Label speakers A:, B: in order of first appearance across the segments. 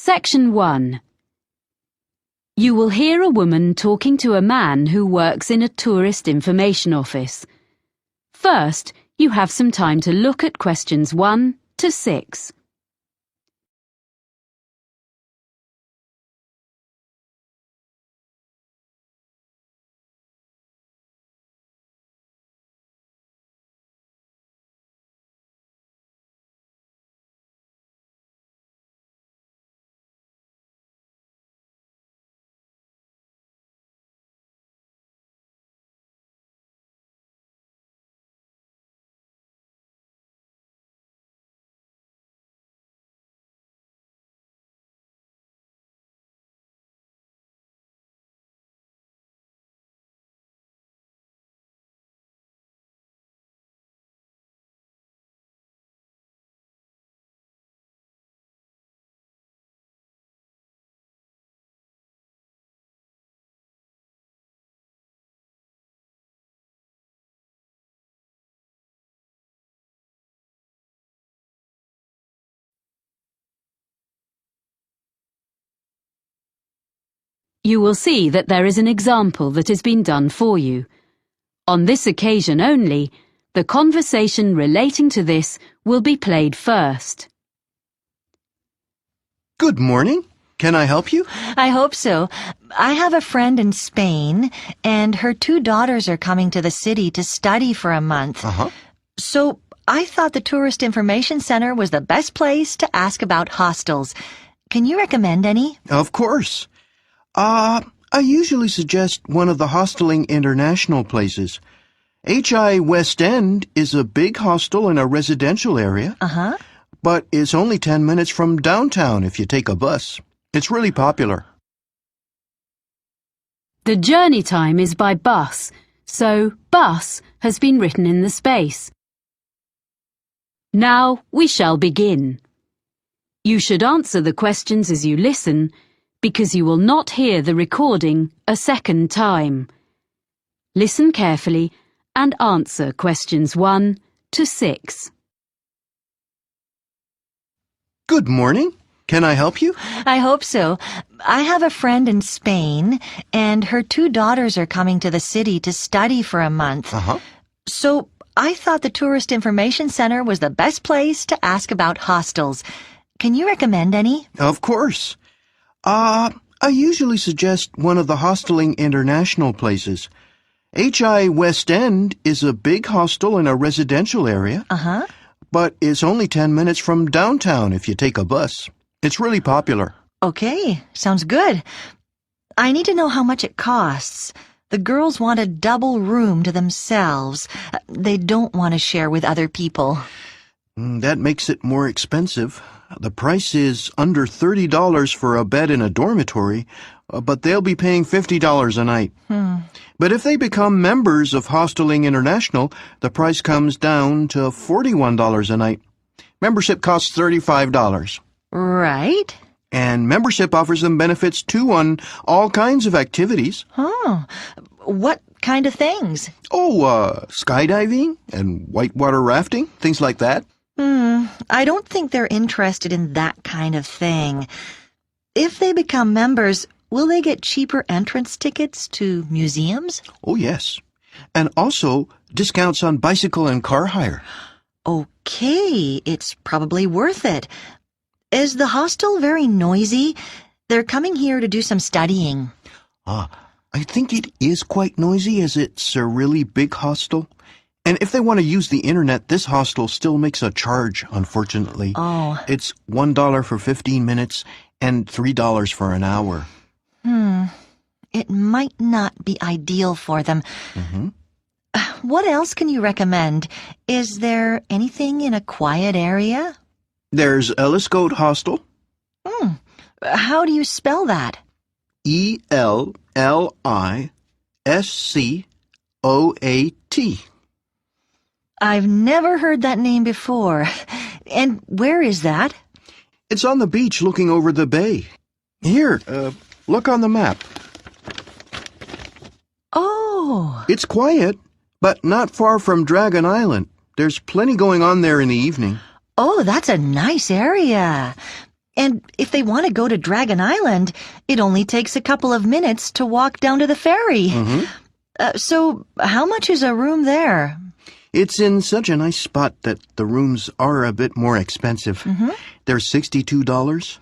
A: Section 1. You will hear a woman talking to a man who works in a tourist information office. First, you have some time to look at questions 1 to 6. You will see that there is an example that has been done for you. On this occasion only, the conversation relating to this will be played first.
B: Good morning. Can I help you?
C: I hope so. I have a friend in Spain, and her 2 daughters are coming to the city to study for a month. So I thought the Tourist Information Center was the best place to ask about hostels. Can you recommend any?
B: Of course. I usually suggest one of the Hostelling International places. HI West End is a big hostel in a residential area, but it's only 10 minutes from downtown if you take a bus. It's really popular.
A: The journey time is by bus, so bus has been written in the space. Now we shall begin. You should answer the questions as you listen, because you will not hear the recording a second time. Listen carefully and answer questions 1 to 6.
B: Good morning. Can I help you?
C: I hope so. I have a friend in Spain, and her 2 daughters are coming to the city to study for a month. So I thought the Tourist Information Center was the best place to ask about hostels. Can you recommend any?
B: Of course. I usually suggest one of the Hostelling International places. HI West End is a big hostel in a residential area, but it's only 10 minutes from downtown if you take a bus. It's really popular.
C: Okay, sounds good. I need to know how much it costs. The girls want a double room to themselves. They don't want to share with other people.
B: That makes it more expensive. The price is under $30 for a bed in a dormitory, but they'll be paying $50 a night. But if they become members of Hostelling International, the price comes down to $41 a night. Membership costs $35.
C: Right.
B: And membership offers them benefits too on all kinds of activities.
C: What kind of things?
B: Skydiving and whitewater rafting, things like that.
C: I don't think they're interested in that kind of thing. If they become members, will they get cheaper entrance tickets to museums?
B: Oh, yes. And also discounts on bicycle and car hire.
C: Okay, it's probably worth it. Is the hostel very noisy? They're coming here to do some studying.
B: I think it is quite noisy as it's a really big hostel. And if they want to use the internet, this hostel still makes a charge, unfortunately. It's $1 for 15 minutes and $3 for an hour.
C: It might not be ideal for them. What else can you recommend? Is there anything in a quiet area?
B: There's Elliscoat Hostel.
C: How do you spell that?
B: ELLISCOAT.
C: I've never heard that name before. And where is that?
B: It's on the beach looking over the bay. Here, look on the map.
C: Oh.
B: It's quiet, but not far from Dragon Island. There's plenty going on there in the evening.
C: Oh, that's a nice area. And if they want to go to Dragon Island, it only takes a couple of minutes to walk down to the ferry. So how much is a room there?
B: It's in such a nice spot that the rooms are a bit more expensive. They're $62.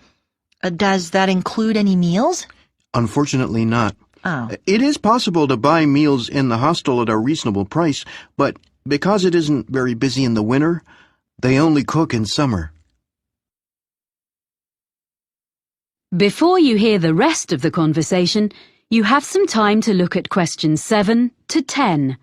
C: Does that include any meals?
B: Unfortunately not.
C: Oh.
B: It is possible to buy meals in the hostel at a reasonable price, but because it isn't very busy in the winter, they only cook in summer.
A: Before you hear the rest of the conversation, you have some time to look at questions 7 to 10.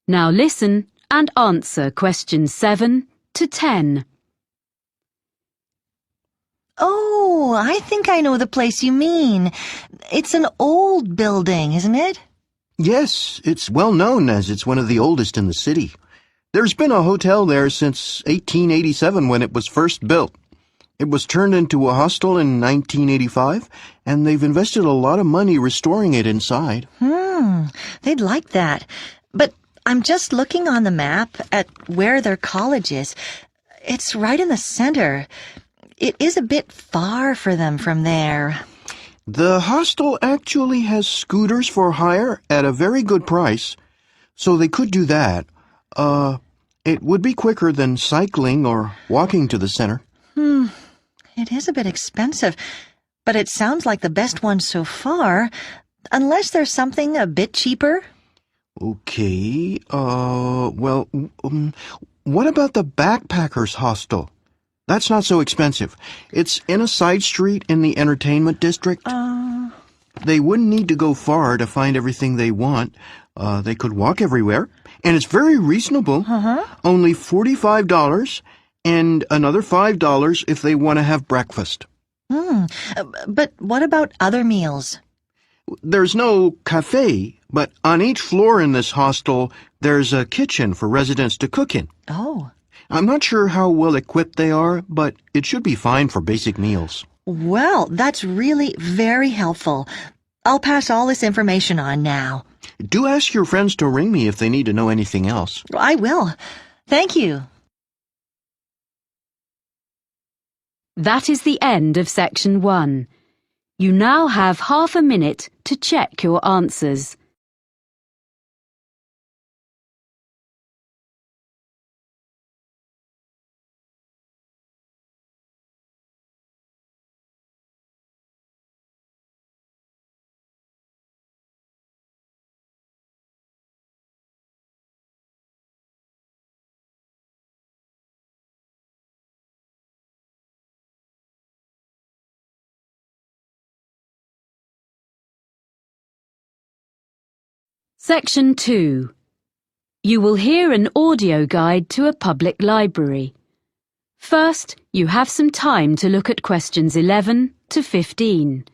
A: Now listen and answer questions 7 to 10.
C: Oh, I think I know the place you mean. It's an old building, isn't it?
B: Yes, it's well known as it's one of the oldest in the city. There's been a hotel there since 1887 when it was first built. It was turned into a hostel in 1985, and they've invested a lot of money restoring it inside.
C: They'd like that. But I'm just looking on the map at where their college is. It's right in the center. It is a bit far for them from there.
B: The hostel actually has scooters for hire at a very good price, so they could do that. It would be quicker than cycling or walking to the center.
C: It is a bit expensive, but it sounds like the best one so far, unless there's something a bit cheaper.
B: Okay, what about the backpackers hostel? That's not so expensive. It's in a side street in the entertainment district. They wouldn't need to go far to find everything they want. They could walk everywhere. And it's very reasonable. Only $45 and another $5 if they want to have breakfast.
C: But what about other meals?
B: There's no cafe, but on each floor in this hostel, there's a kitchen for residents to cook in.
C: Oh.
B: I'm not sure how well equipped they are, but it should be fine for basic meals.
C: Well, that's really very helpful. I'll pass all this information on now.
B: Do ask your friends to ring me if they need to know anything else.
C: I will. Thank you.
A: That is the end of section 1. You now have half a minute to check your answers. Section 2. You will hear an audio guide to a public library. First, you have some time to look at questions 11 to 15.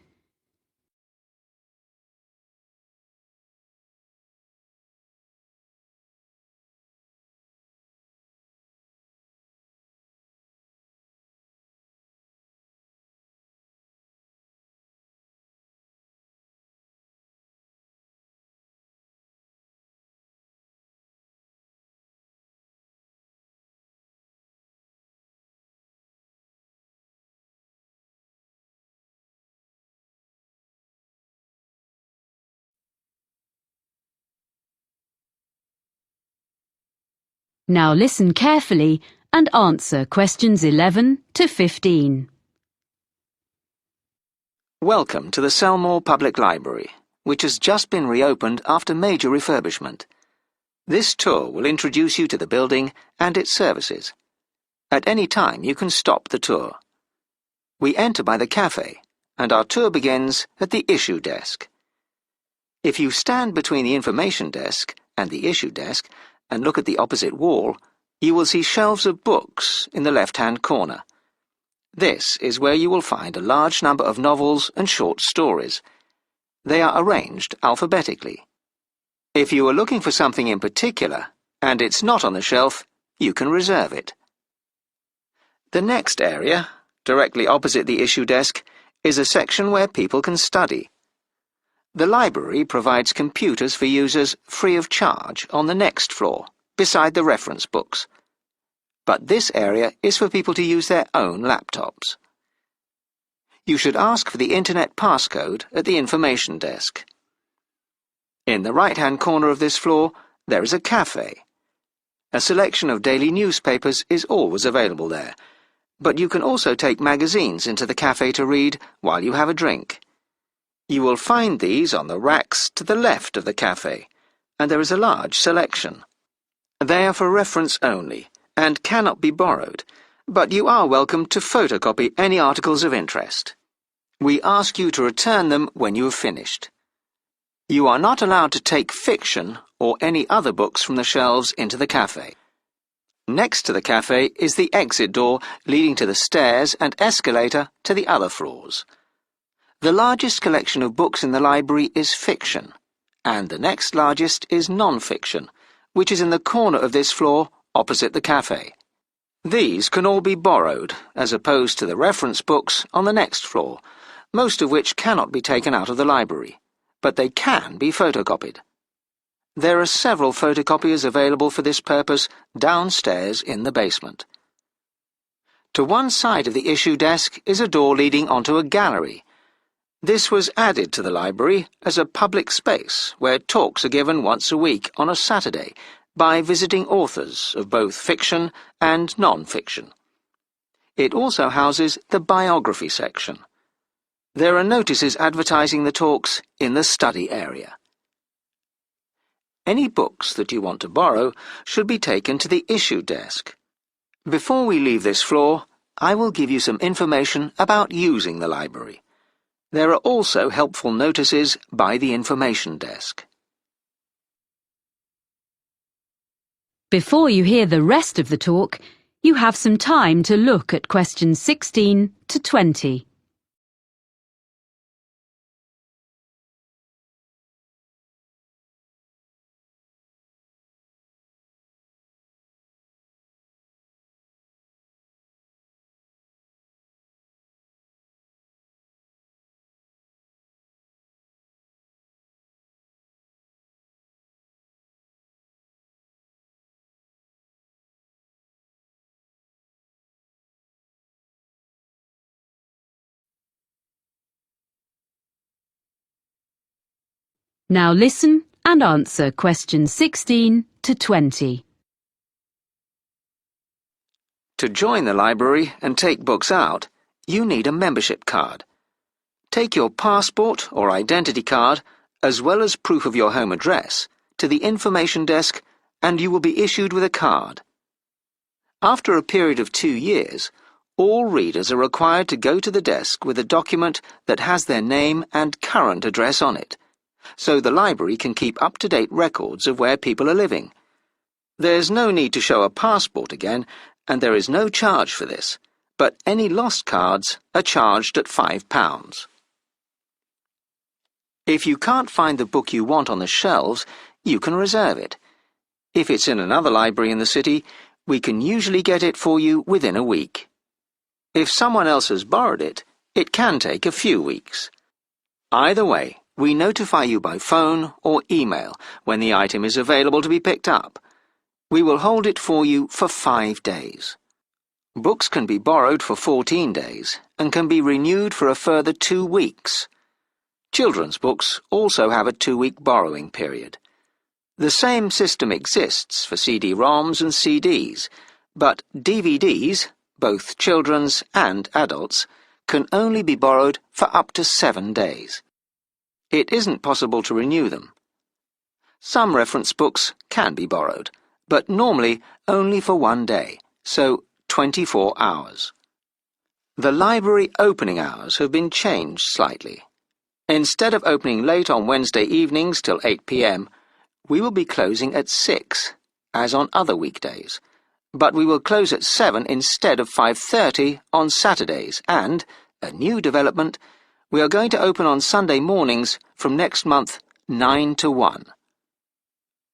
A: Now listen carefully and answer questions 11 to 15.
D: Welcome to the Selmore Public Library, which has just been reopened after major refurbishment. This tour will introduce you to the building and its services. At any time you can stop the tour. We enter by the cafe, and our tour begins at the issue desk. If you stand between the information desk and the issue desk, and look at the opposite wall, you will see shelves of books in the left-hand corner. This is where you will find a large number of novels and short stories. They are arranged alphabetically. If you are looking for something in particular, and it's not on the shelf, you can reserve it. The next area, directly opposite the issue desk, is a section where people can study. The library provides computers for users free of charge on the next floor, beside the reference books. But this area is for people to use their own laptops. You should ask for the Internet passcode at the information desk. In the right-hand corner of this floor, there is a cafe. A selection of daily newspapers is always available there, but you can also take magazines into the cafe to read while you have a drink. You will find these on the racks to the left of the cafe, and there is a large selection. They are for reference only, and cannot be borrowed, but you are welcome to photocopy any articles of interest. We ask you to return them when you have finished. You are not allowed to take fiction or any other books from the shelves into the cafe. Next to the cafe is the exit door leading to the stairs and escalator to the other floors. The largest collection of books in the library is fiction, and the next largest is non-fiction, which is in the corner of this floor opposite the cafe. These can all be borrowed, as opposed to the reference books on the next floor, most of which cannot be taken out of the library, but they can be photocopied. There are several photocopiers available for this purpose downstairs in the basement. To one side of the issue desk is a door leading onto a gallery. This was added to the library as a public space where talks are given once a week on a Saturday by visiting authors of both fiction and non-fiction. It also houses the biography section. There are notices advertising the talks in the study area. Any books that you want to borrow should be taken to the issue desk. Before we leave this floor, I will give you some information about using the library. There are also helpful notices by the information desk.
A: Before you hear the rest of the talk, you have some time to look at questions 16 to 20. Now listen and answer questions 16 to 20.
D: To join the library and take books out, you need a membership card. Take your passport or identity card, as well as proof of your home address, to the information desk and you will be issued with a card. After a period of 2 years, all readers are required to go to the desk with a document that has their name and current address on it, so the library can keep up-to-date records of where people are living. There's no need to show a passport again, and there is no charge for this, but any lost cards are charged at £5. If you can't find the book you want on the shelves, you can reserve it. If it's in another library in the city, we can usually get it for you within a week. If someone else has borrowed it, it can take a few weeks. Either way, we notify you by phone or email when the item is available to be picked up. We will hold it for you for 5 days. Books can be borrowed for 14 days and can be renewed for a further 2 weeks. Children's books also have a 2-week borrowing period. The same system exists for CD-ROMs and CDs, but DVDs, both children's and adults, can only be borrowed for up to 7 days. It isn't possible to renew them. Some reference books can be borrowed, but normally only for 1 day, so 24 hours. The library opening hours have been changed slightly. Instead of opening late on Wednesday evenings till 8 p.m, we will be closing at 6, as on other weekdays, but we will close at 7 instead of 5:30 on Saturdays, and, a new development, we are going to open on Sunday mornings from next month 9 to 1.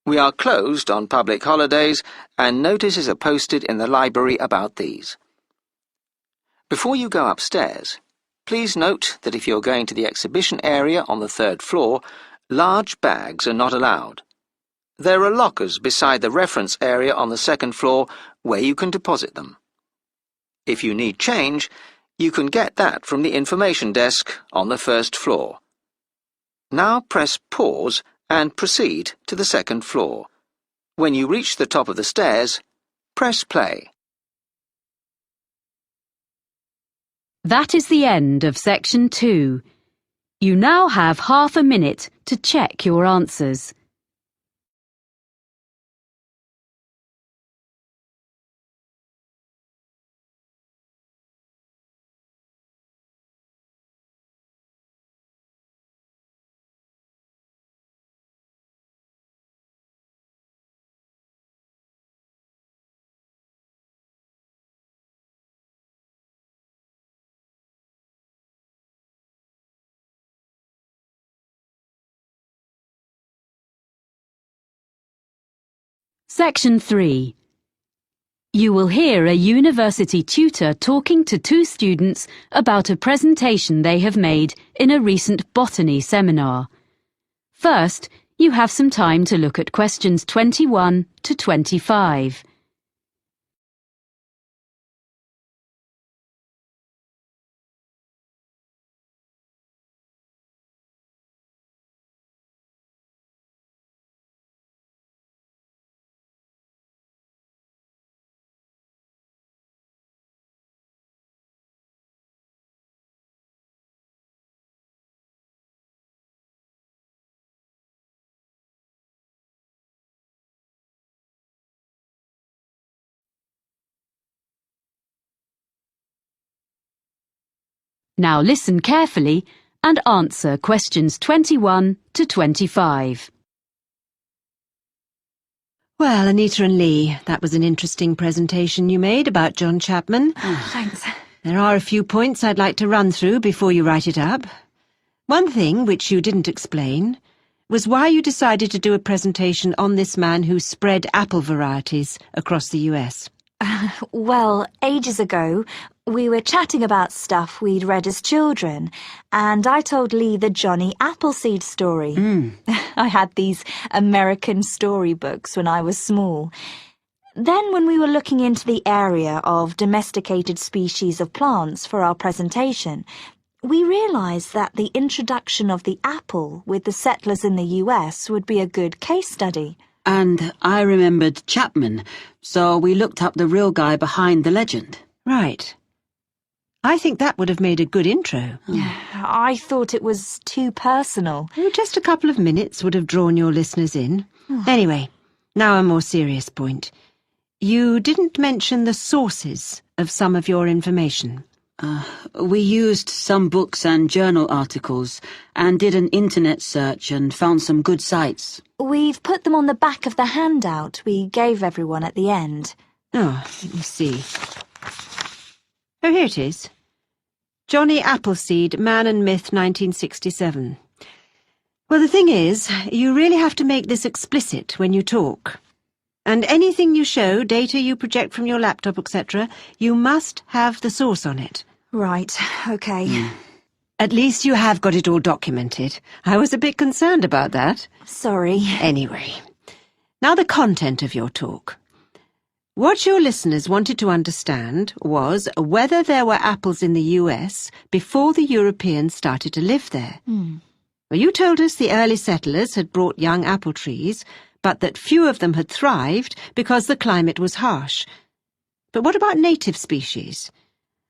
D: We are closed on public holidays, and notices are posted in the library about these. Before you go upstairs, please note that if you're going to the exhibition area on the 3rd floor, large bags are not allowed. There are lockers beside the reference area on the 2nd floor where you can deposit them. If you need change, you can get that from the information desk on the 1st floor. Now press pause and proceed to the 2nd floor. When you reach the top of the stairs, press play.
A: That is the end of Section 2. You now have half a minute to check your answers. Section 3. You will hear a university tutor talking to two students about a presentation they have made in a recent botany seminar. First, you have some time to look at questions 21 to 25. Now listen carefully and answer questions 21 to 25.
E: Well, Anita and Lee, that was an interesting presentation you made about John Chapman.
C: Thanks.
E: There are a few points I'd like to run through before you write it up. One thing, which you didn't explain, was why you decided to do a presentation on this man who spread apple varieties across the US.
F: Well, ages ago, we were chatting about stuff we'd read as children, and I told Lee the Johnny Appleseed story. I had these American storybooks when I was small. Then when we were looking into the area of domesticated species of plants for our presentation, we realised that the introduction of the apple with the settlers in the US would be a good case study.
G: And I remembered Chapman, so we looked up the real guy behind the legend.
E: Right. I think that would have made a good intro.
F: I thought it was too personal.
E: Just a couple of minutes would have drawn your listeners in. Anyway, now a more serious point. You didn't mention the sources of some of your information.
G: We used some books and journal articles and did an internet search and found some good sites.
F: We've put them on the back of the handout we gave everyone at the end.
E: Oh, let me see. Oh, here it is. Johnny Appleseed, Man and Myth, 1967. Well, the thing is, you really have to make this explicit when you talk. And anything you show, data you project from your laptop, etc., you must have the source on it.
F: Right, okay.
E: At least you have got it all documented. I was a bit concerned about that.
F: Sorry.
E: Anyway, now the content of your talk. What your listeners wanted to understand was whether there were apples in the US before the Europeans started to live there. Well, you told us the early settlers had brought young apple trees, but that few of them had thrived because the climate was harsh. But what about native species?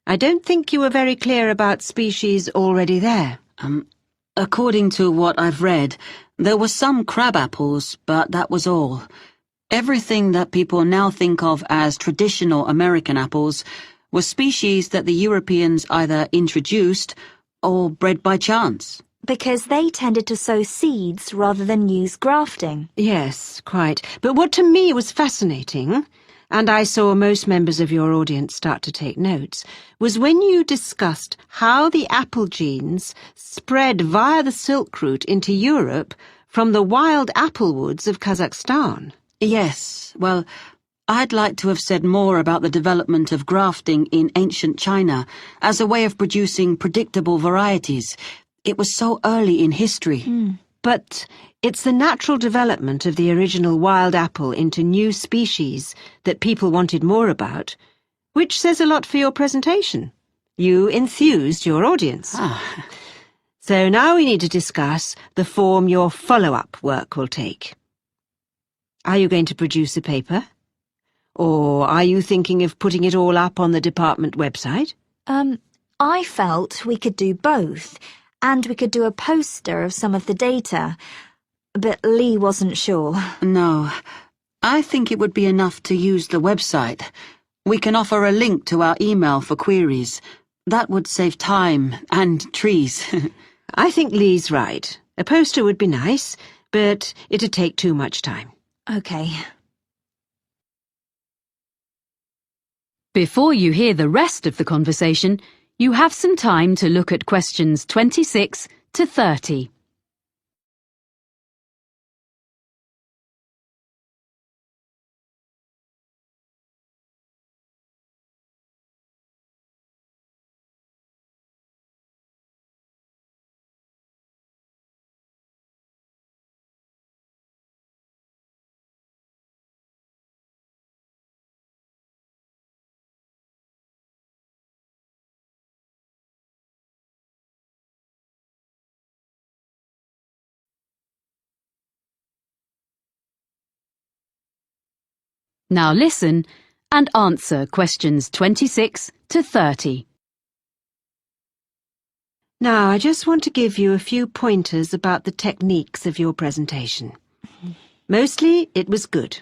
E: I don't think you were very clear about species already there.
G: According to what I've read, there were some crab apples, but that was all. Everything that people now think of as traditional American apples was species that the Europeans either introduced or bred by chance.
F: Because they tended to sow seeds rather than use grafting.
E: Yes, quite. But what to me was fascinating, and I saw most members of your audience start to take notes, was when you discussed how the apple genes spread via the Silk Route into Europe from the wild apple woods of Kazakhstan.
G: Yes, well, I'd like to have said more about the development of grafting in ancient China as a way of producing predictable varieties. It was so early in history.
E: But it's the natural development of the original wild apple into new species that people wanted more about, which says a lot for your presentation. You enthused your audience. So now we need to discuss the form your follow-up work will take. Are you going to produce a paper? Or are you thinking of putting it all up on the department website?
F: I felt we could do both, and we could do a poster of some of the data. But Lee wasn't sure.
G: No, I think it would be enough to use the website. We can offer a link to our email for queries. That would save time and trees.
E: I think Lee's right. A poster would be nice, but it'd take too much time.
F: Okay.
A: Before you hear the rest of the conversation, you have some time to look at questions 26 to 30. Now listen and answer questions 26 to 30.
E: Now, I just want to give you a few pointers about the techniques of your presentation. Mostly, it was good.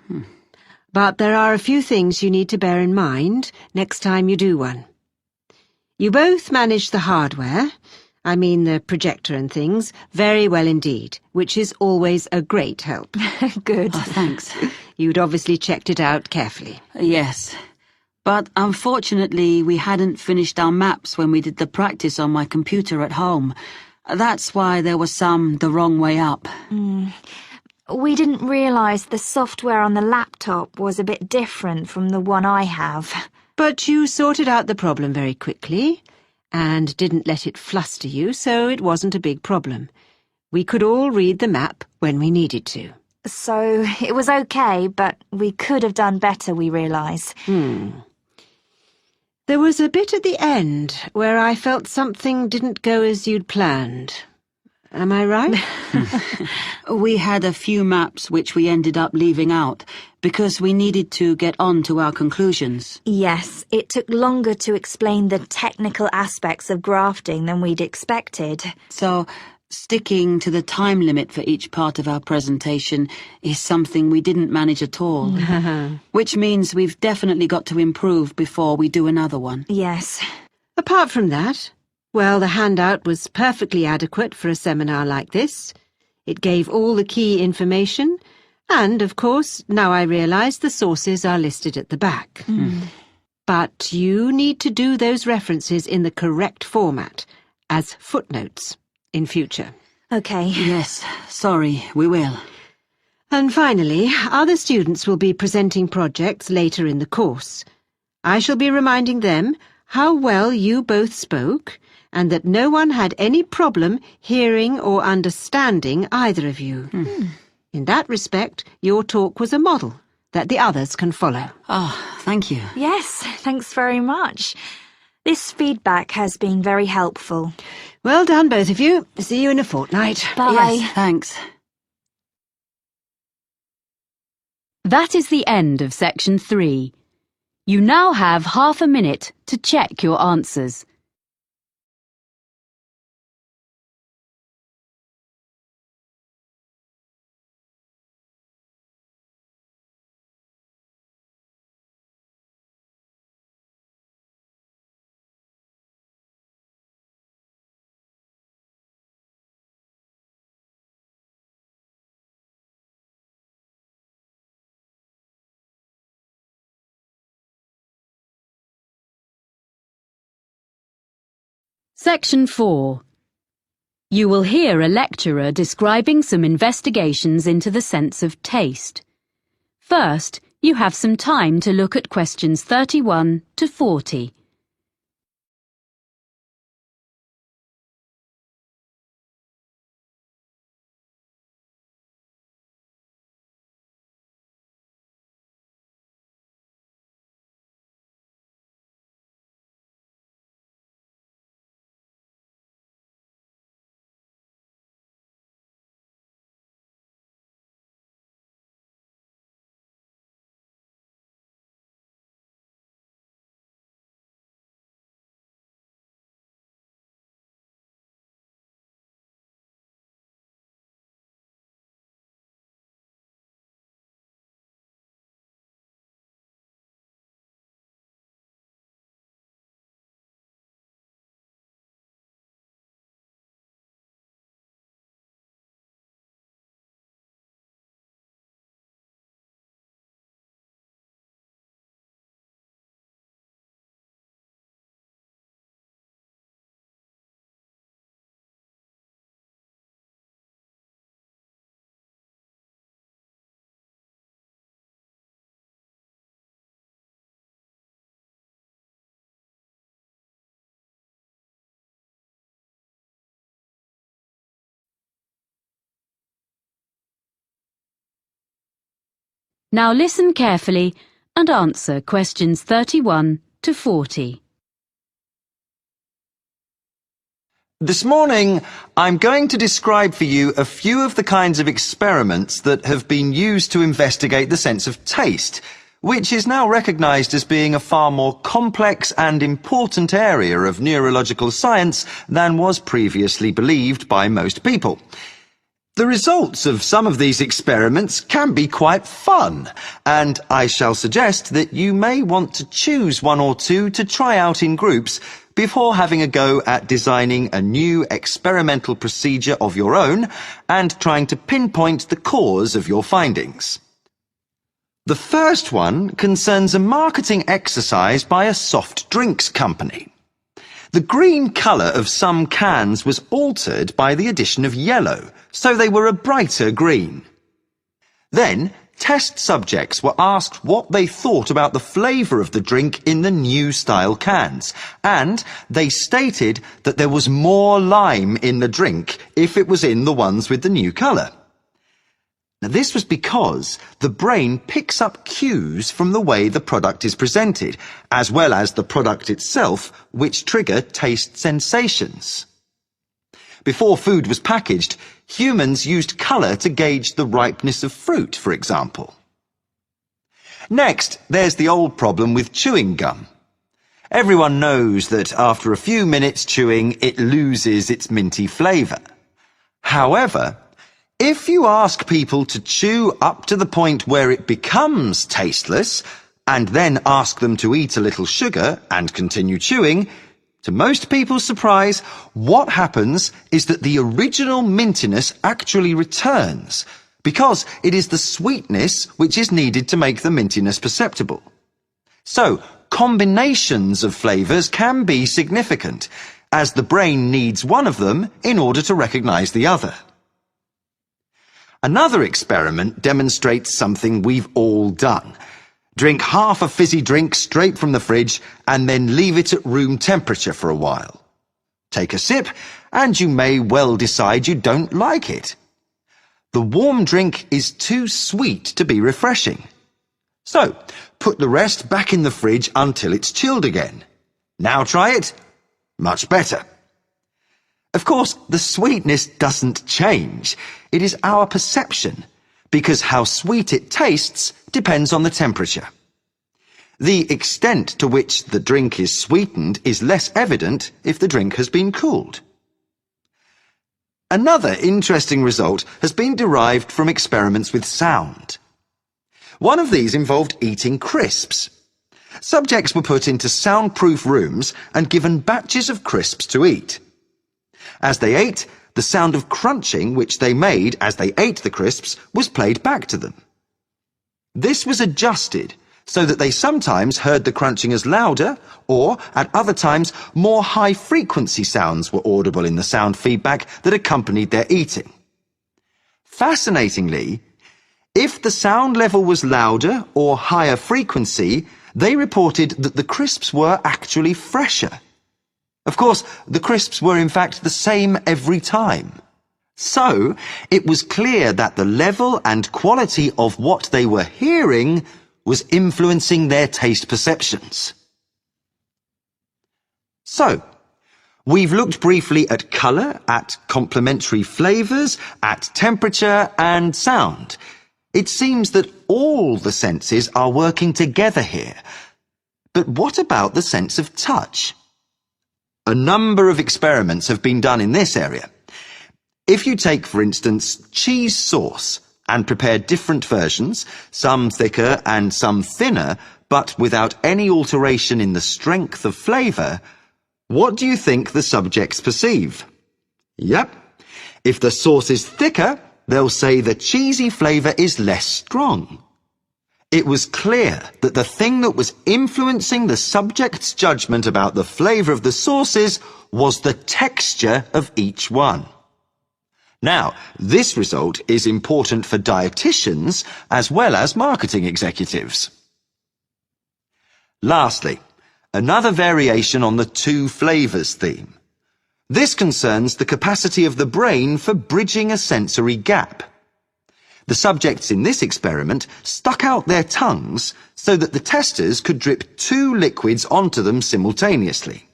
E: But there are a few things you need to bear in mind next time you do one. You both managed the hardware, I mean the projector and things, very well indeed, which is always a great help.
F: Good.
G: Oh, thanks.
E: You'd obviously checked it out carefully.
G: Yes. But unfortunately, we hadn't finished our maps when we did the practice on my computer at home. That's why there was some the wrong way up.
F: We didn't realise the software on the laptop was a bit different from the one I have.
E: But you sorted out the problem very quickly and didn't let it fluster you, so it wasn't a big problem. We could all read the map when we needed to.
F: So it was okay, but we could have done better, we realise.
E: There was a bit at the end where I felt something didn't go as you'd planned. Am I right?
G: We had a few maps which we ended up leaving out because we needed to get on to our conclusions.
F: Yes, it took longer to explain the technical aspects of grafting than we'd expected.
G: So, sticking to the time limit for each part of our presentation is something we didn't manage at all. Which means we've definitely got to improve before we do another one.
F: Yes.
E: Apart from that, well, the handout was perfectly adequate for a seminar like this. It gave all the key information, and, of course, now I realise the sources are listed at the back. But you need to do those references in the correct format, as footnotes, in future.
F: Okay.
G: Yes, sorry, we will.
E: And finally, other students will be presenting projects later in the course. I shall be reminding them how well you both spoke, and that no one had any problem hearing or understanding either of you. In that respect, your talk was a model that the others can follow.
G: Oh, thank you.
F: Yes, thanks very much. This feedback has been very helpful.
E: Well done, both of you. See you in a fortnight.
F: Bye.
G: Yes, thanks.
A: That is the end of section 3. You now have half a minute to check your answers. Section 4. You will hear a lecturer describing some investigations into the sense of taste. First, you have some time to look at questions 31 to 40. Now listen carefully and answer questions 31 to 40.
H: This morning, I'm going to describe for you a few of the kinds of experiments that have been used to investigate the sense of taste, which is now recognized as being a far more complex and important area of neurological science than was previously believed by most people. The results of some of these experiments can be quite fun, and I shall suggest that you may want to choose one or two to try out in groups before having a go at designing a new experimental procedure of your own and trying to pinpoint the cause of your findings. The first one concerns a marketing exercise by a soft drinks company. The green colour of some cans was altered by the addition of yellow, so they were a brighter green. Then, test subjects were asked what they thought about the flavour of the drink in the new style cans, and they stated that there was more lime in the drink if it was in the ones with the new colour. Now, this was because the brain picks up cues from the way the product is presented, as well as the product itself, which trigger taste sensations. Before food was packaged, humans used colour to gauge the ripeness of fruit, for example. Next, there's the old problem with chewing gum. Everyone knows that after a few minutes chewing, it loses its minty flavour. However, if you ask people to chew up to the point where it becomes tasteless, and then ask them to eat a little sugar and continue chewing, to most people's surprise, what happens is that the original mintiness actually returns, because it is the sweetness which is needed to make the mintiness perceptible. So, combinations of flavours can be significant, as the brain needs one of them in order to recognise the other. Another experiment demonstrates something we've all done. Drink half a fizzy drink straight from the fridge and then leave it at room temperature for a while. Take a sip and you may well decide you don't like it. The warm drink is too sweet to be refreshing. So, put the rest back in the fridge until it's chilled again. Now try it. Much better. Of course, the sweetness doesn't change. It is our perception, because how sweet it tastes depends on the temperature. The extent to which the drink is sweetened is less evident if the drink has been cooled. Another interesting result has been derived from experiments with sound. One of these involved eating crisps. Subjects were put into soundproof rooms and given batches of crisps to eat. As they ate, the sound of crunching which they made as they ate the crisps was played back to them. This was adjusted so that they sometimes heard the crunching as louder, or at other times more high-frequency sounds were audible in the sound feedback that accompanied their eating. Fascinatingly, if the sound level was louder or higher frequency, they reported that the crisps were actually fresher. Of course, the crisps were in fact the same every time. So, it was clear that the level and quality of what they were hearing was influencing their taste perceptions. So, we've looked briefly at colour, at complementary flavours, at temperature and sound. It seems that all the senses are working together here. But what about the sense of touch? A number of experiments have been done in this area. If you take, for instance, cheese sauce and prepare different versions, some thicker and some thinner, but without any alteration in the strength of flavour, what do you think the subjects perceive? Yep. If the sauce is thicker, they'll say the cheesy flavour is less strong. It was clear that the thing that was influencing the subject's judgment about the flavour of the sauces was the texture of each one. Now, this result is important for dietitians as well as marketing executives. Lastly, another variation on the two flavours theme. This concerns the capacity of the brain for bridging a sensory gap. The subjects in this experiment stuck out their tongues so that the testers could drip two liquids onto them simultaneously,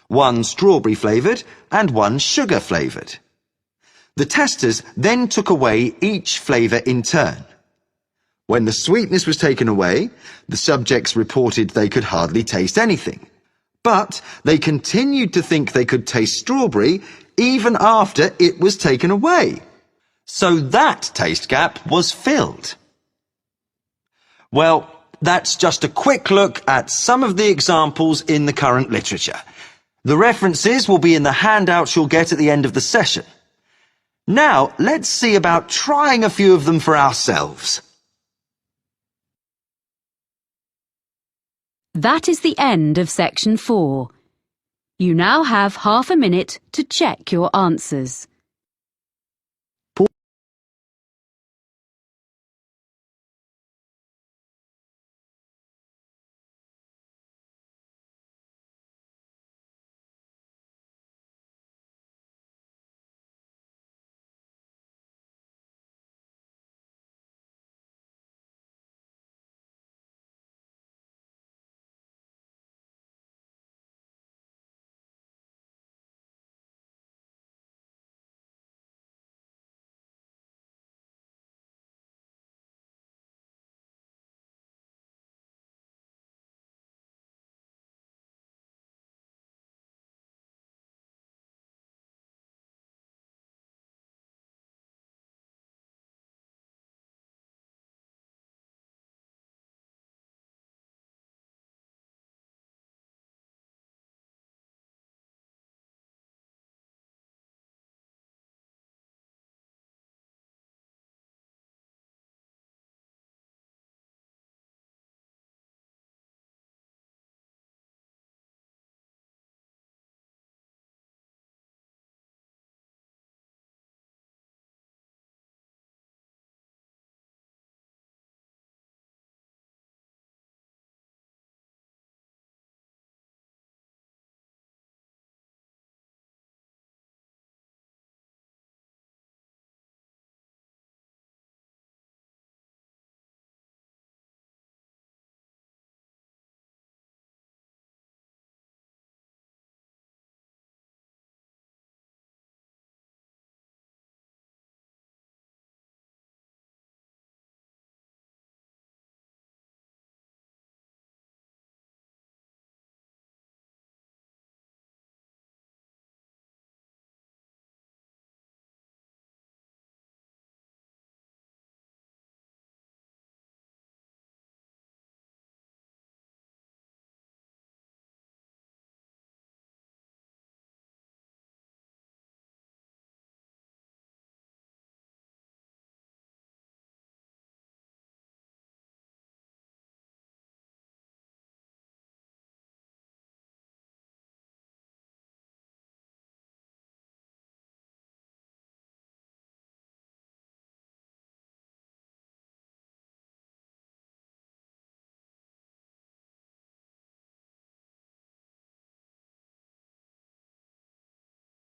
H: one strawberry-flavoured and one sugar-flavoured. The testers then took away each flavour in turn. When the sweetness was taken away, the subjects reported they could hardly taste anything. But they continued to think they could taste strawberry even after it was taken away. So that taste gap was filled. Well, that's just a quick look at some of the examples in the current literature. The references will be in the handouts you'll get at the end of the session. Now, let's see about trying a few of them for ourselves.
A: That is the end of section 4. You now have half a minute to check your answers.